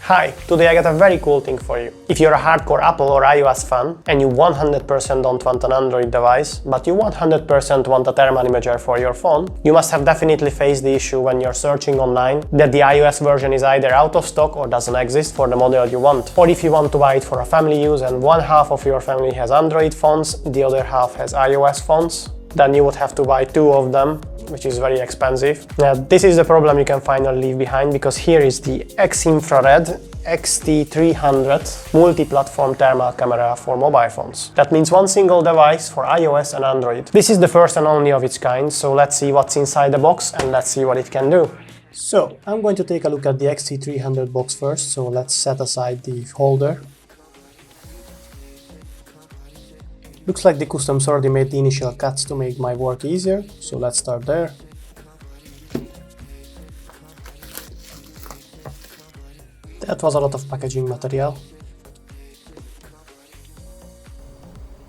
Hi, today I got a very cool thing for you. If you're a hardcore Apple or iOS fan and you 100% don't want an Android device, but you 100% want a thermal imager for your phone, you must have definitely faced the issue when you're searching online that the iOS version is either out of stock or doesn't exist for the model you want. Or if you want to buy it for a family use and one half of your family has Android phones, the other half has iOS phones, then you would have to buy two of them, which is very expensive. Now, this is the problem you can finally leave behind, because here is the Xinfrared XT300 multi-platform thermal camera for mobile phones. That means one single device for iOS and Android. This is the first and only of its kind, so let's see what's inside the box and let's see what it can do. So, I'm going to take a look at the XT300 box first, so let's set aside the holder. Looks like the customs already made the initial cuts to make my work easier, so let's start there. That was a lot of packaging material.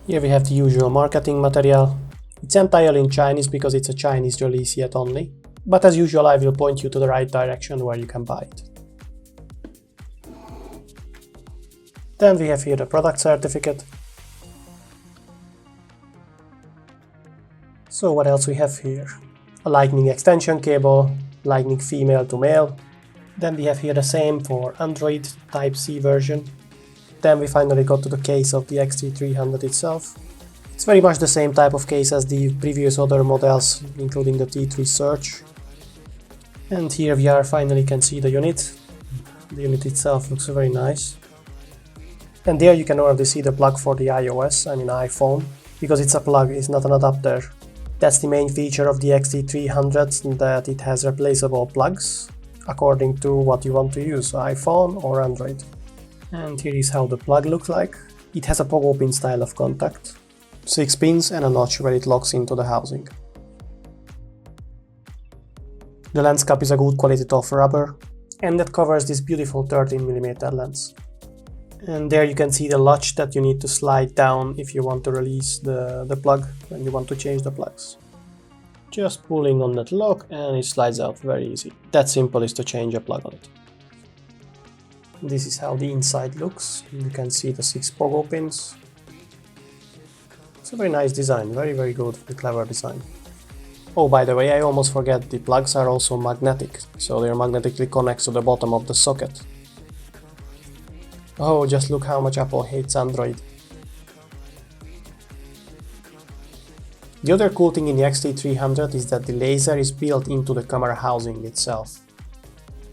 Here we have the usual marketing material. It's entirely in Chinese because it's a Chinese release yet only, but as usual I will point you to the right direction where you can buy it. Then we have here the product certificate. So what else we have here? A lightning extension cable, lightning female to male. Then we have here the same for Android Type-C version. Then we finally got to the case of the XT300 itself. It's very much the same type of case as the previous other models, including the T3 Search. And here we finally can see the unit. The unit itself looks very nice. And there you can already see the plug for the iOS, I mean iPhone, because it's a plug, it's not an adapter. That's the main feature of the XT300, that it has replaceable plugs according to what you want to use, iPhone or Android. And here is how the plug looks like. It has a pogo pin style of contact, 6 pins and a notch where it locks into the housing. The lens cap is a good quality tough rubber, and that covers this beautiful 13mm lens. And there you can see the latch that you need to slide down if you want to release the plug when you want to change the plugs. Just pulling on that lock and it slides out very easy. That simple is to change a plug on it. This is how the inside looks. You can see the 6 pogo pins. It's a very nice design, very good, very clever design. Oh, by the way, I almost forget, the plugs are also magnetic, so they are magnetically connected to the bottom of the socket. Oh, just look how much Apple hates Android. The other cool thing in the XT300 is that the laser is built into the camera housing itself.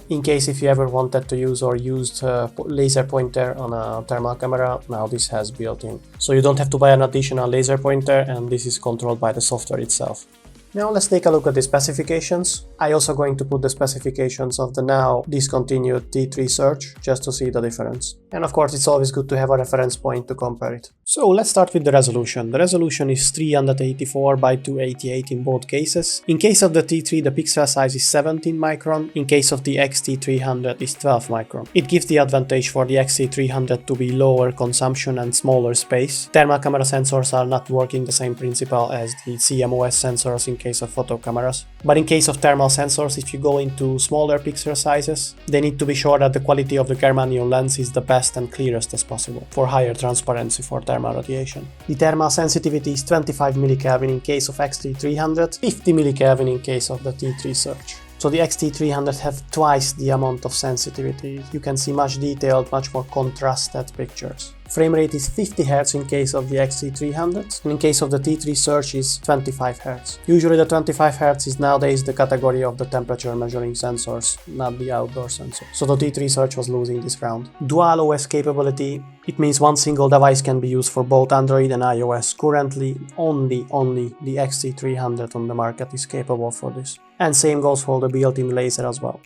In case if you ever wanted to use or used a laser pointer on a thermal camera, now this has built in. So you don't have to buy an additional laser pointer, and this is controlled by the software itself. Now let's take a look at the specifications. I'm also going to put the specifications of the now discontinued T3 Search just to see the difference. And of course it's always good to have a reference point to compare it. So let's start with the resolution. The resolution is 384 by 288 in both cases. In case of the T3 the pixel size is 17 micron, in case of the XT300 is 12 micron. It gives the advantage for the XT300 to be lower consumption and smaller space. Thermal camera sensors are not working the same principle as the CMOS sensors in case of photo cameras. But in case of thermal sensors, if you go into smaller pixel sizes, they need to be sure that the quality of the germanium lens is the best and clearest as possible for higher transparency for thermal radiation. The thermal sensitivity is 25 mK in case of XT300, 50 mK in case of the T3 Search. So the XT300 have twice the amount of sensitivity. You can see much detailed, much more contrasted pictures. Frame rate is 50 Hz in case of the XT300, and in case of the T3 Search is 25 Hz. Usually the 25 Hz is nowadays the category of the temperature measuring sensors, not the outdoor sensor. So the T3 Search was losing this round. Dual OS capability, it means one single device can be used for both Android and iOS. Currently only the XT300 on the market is capable for this. And same goes for the built-in laser as well.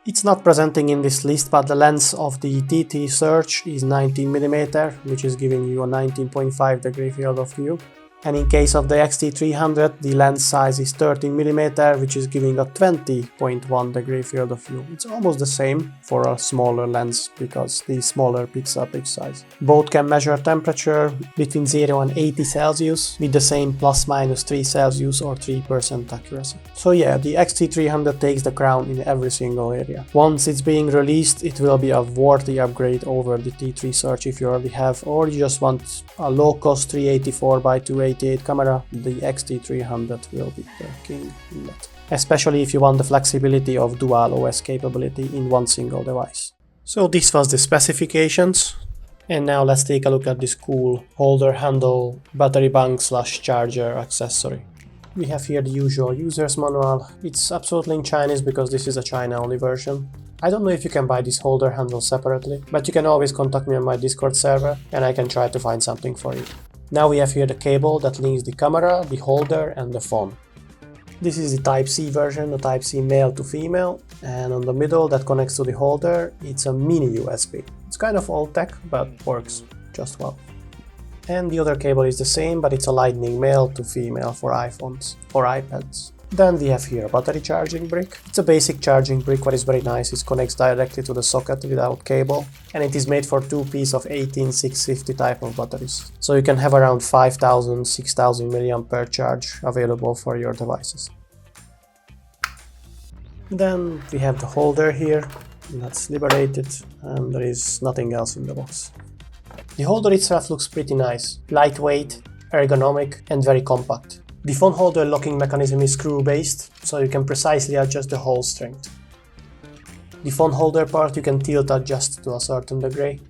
It's not presenting in this list, but the lens of the T3 Search is 19mm, which is giving you a 19.5 degree field of view. And in case of the XT300, the lens size is 13mm, which is giving a 20.1 degree field of view. It's almost the same for a smaller lens because the smaller pixel pitch size. Both can measure temperature between 0 and 80 Celsius with the same ±3 Celsius or 3% accuracy. So yeah, the XT300 takes the crown in every single area. Once it's being released, it will be a worthy upgrade over the T3 Search if you already have, or you just want a low-cost 384x288 camera. The XT300 will be the king in that. Especially if you want the flexibility of dual OS capability in one single device. So this was the specifications. And now let's take a look at this cool holder handle battery bank / charger accessory. We have here the usual user's manual. It's absolutely in Chinese because this is a China only version. I don't know if you can buy this holder handle separately, but you can always contact me on my Discord server and I can try to find something for you. Now we have here the cable that links the camera, the holder and the phone. This is the Type-C version, the Type-C male to female, and on the middle that connects to the holder, it's a mini USB. It's kind of old tech, but works just well. And the other cable is the same, but it's a lightning male to female for iPhones or iPads. Then we have here a battery charging brick. It's a basic charging brick, what is very nice. It connects directly to the socket without cable, and it is made for two pieces of 18650 type of batteries. So you can have around 5000, 6000 mAh charge available for your devices. Then we have the holder here. Let's liberate it, and there is nothing else in the box. The holder itself looks pretty nice, lightweight, ergonomic and very compact. The phone holder locking mechanism is screw-based, so you can precisely adjust the hole strength. The phone holder part you can tilt adjust to a certain degree.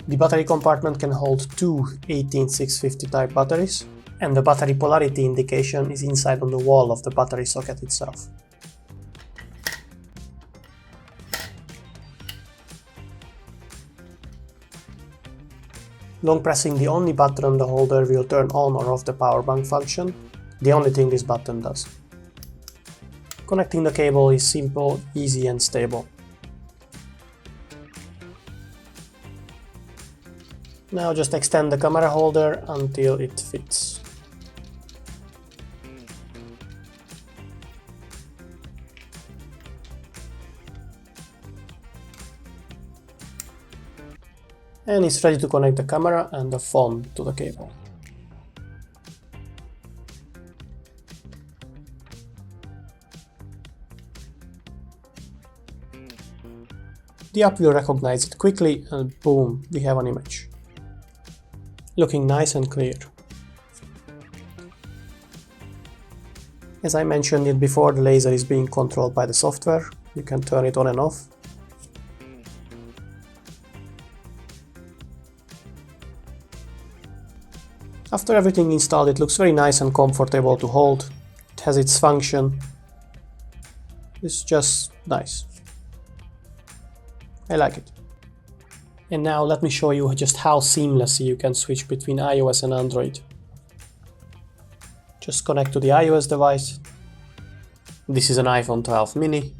The battery compartment can hold two 18650 type batteries, and the battery polarity indication is inside on the wall of the battery socket itself. Long pressing the only button on the holder will turn on or off the power bank function, the only thing this button does. Connecting the cable is simple, easy and stable. Now just extend the camera holder until it fits. And it's ready to connect the camera and the phone to the cable. The app will recognize it quickly and boom, we have an image. Looking nice and clear. As I mentioned it before, the laser is being controlled by the software. You can turn it on and off. After everything installed, it looks very nice and comfortable to hold. It has its function. It's just nice. I like it. And now let me show you just how seamlessly you can switch between iOS and Android. Just connect to the iOS device. This is an iPhone 12 mini.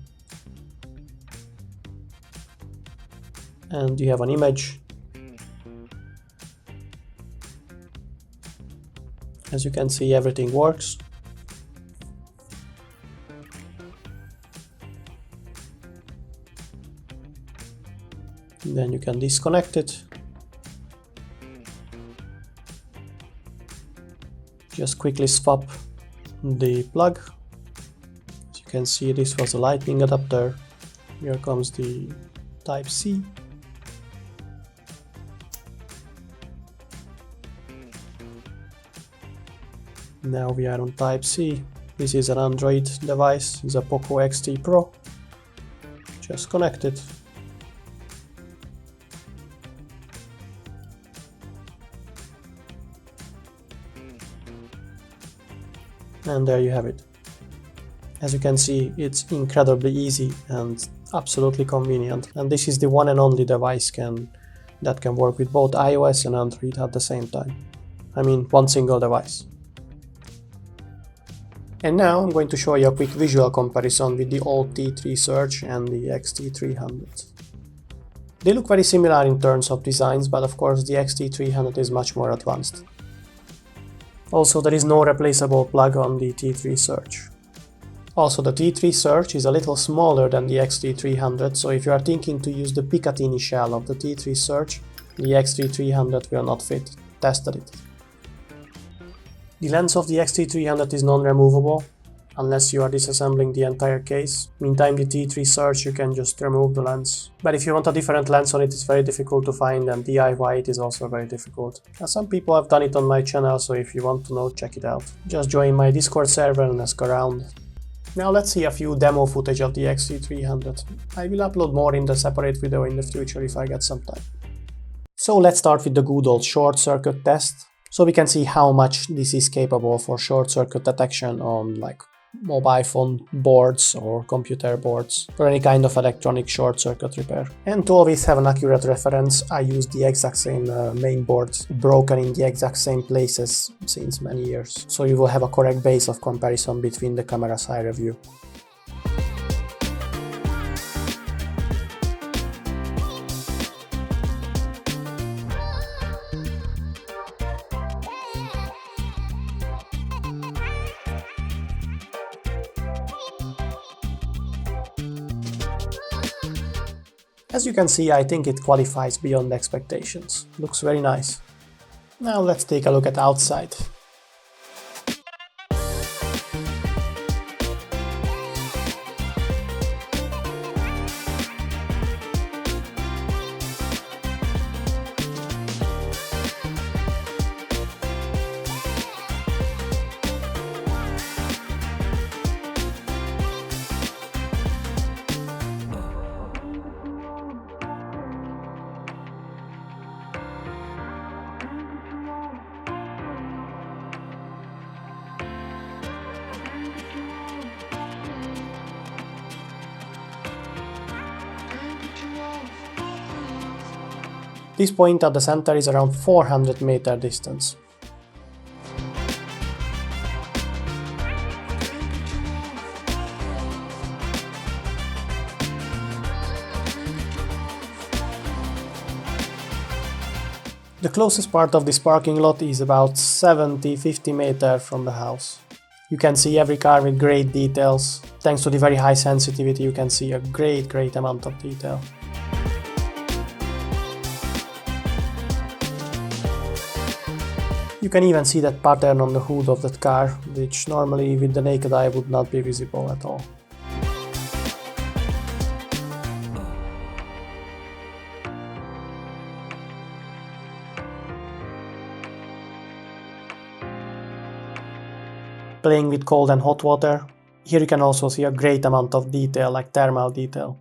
And you have an image. As you can see, everything works. And then you can disconnect it. Just quickly swap the plug. As you can see, this was a lightning adapter. Here comes the Type-C. Now we are on Type-C. This is an Android device, it's a Poco XT Pro. Just connect it. And there you have it. As you can see, it's incredibly easy and absolutely convenient. And this is the one and only device that can work with both iOS and Android at the same time. I mean, one single device. And now I'm going to show you a quick visual comparison with the old T3 Search and the XT300. They look very similar in terms of designs, but of course the XT300 is much more advanced. Also, there is no replaceable plug on the T3 Surge. Also, the T3 Surge is a little smaller than the XT300, so if you are thinking to use the Picatinny shell of the T3 Surge, the XT300 will not fit. Tested it. The lens of the XT300 is non-removable, unless you are disassembling the entire case. Meantime, the T3 Surge you can just remove the lens. But if you want a different lens on it, it's very difficult to find, and DIY it is also very difficult. And some people have done it on my channel, so if you want to know, check it out. Just join my Discord server and ask around. Now let's see a few demo footage of the XT300. I will upload more in the separate video in the future if I get some time. So let's start with the good old short circuit test, so we can see how much this is capable for short circuit detection on like mobile phone boards or computer boards or any kind of electronic short circuit repair. And to always have an accurate reference, I use the exact same main boards broken in the exact same places since many years, so you will have a correct base of comparison between the cameras I review. As you can see, I think it qualifies beyond expectations. Looks very nice. Now let's take a look at outside. This point at the center is around 400 meter distance. The closest part of this parking lot is about 70-50 meters from the house. You can see every car with great details. Thanks to the very high sensitivity, you can see a great amount of detail. You can even see that pattern on the hood of that car, which normally with the naked eye would not be visible at all. Playing with cold and hot water, here you can also see a great amount of detail, like thermal detail.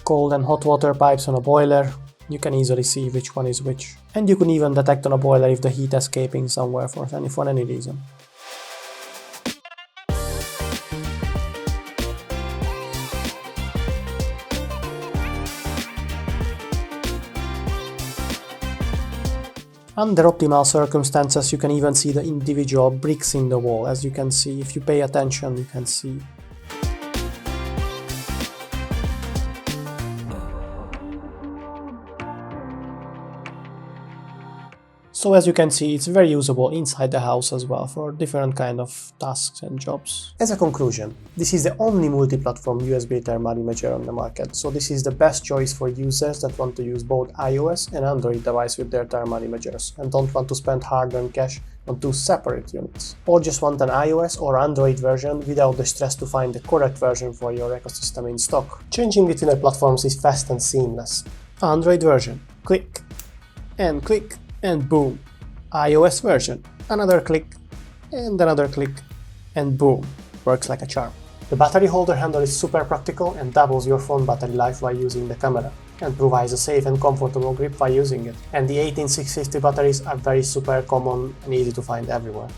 Cold and hot water pipes on a boiler, you can easily see which one is which. And you can even detect on a boiler if the heat is escaping somewhere for any reason. Under optimal circumstances, you can even see the individual bricks in the wall. As you can see, if you pay attention, you can see. So as you can see, it's very usable inside the house as well for different kind of tasks and jobs. As a conclusion, this is the only multi-platform USB thermal imager on the market, so this is the best choice for users that want to use both iOS and Android device with their thermal imagers and don't want to spend hard-earned cash on two separate units, or just want an iOS or Android version without the stress to find the correct version for your ecosystem in stock. Changing between the platforms is fast and seamless. Android version, click, and boom. iOS version, another click, and another click, and boom. Works like a charm. The battery holder handle is super practical and doubles your phone battery life while using the camera, and provides a safe and comfortable grip while using it. And the 18650 batteries are very super common and easy to find everywhere.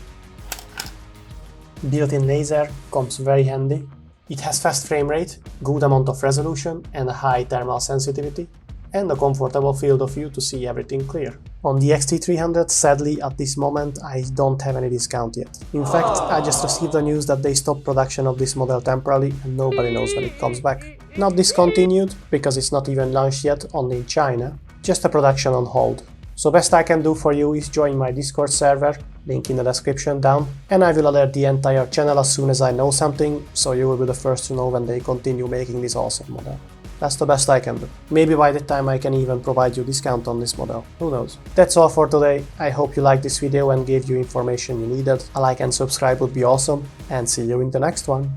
Built-in laser comes very handy. It has fast frame rate, good amount of resolution and a high thermal sensitivity, and a comfortable field of view to see everything clear. On the XT300, sadly at this moment I don't have any discount yet. In fact, I just received the news that they stopped production of this model temporarily and nobody knows when it comes back. Not discontinued, because it's not even launched yet, only in China, just a production on hold. So best I can do for you is join my Discord server, link in the description down, and I will alert the entire channel as soon as I know something, so you will be the first to know when they continue making this awesome model. That's the best I can do. Maybe by that time I can even provide you discount on this model, who knows. That's all for today. I hope you liked this video and gave you information you needed. A like and subscribe would be awesome, and see you in the next one.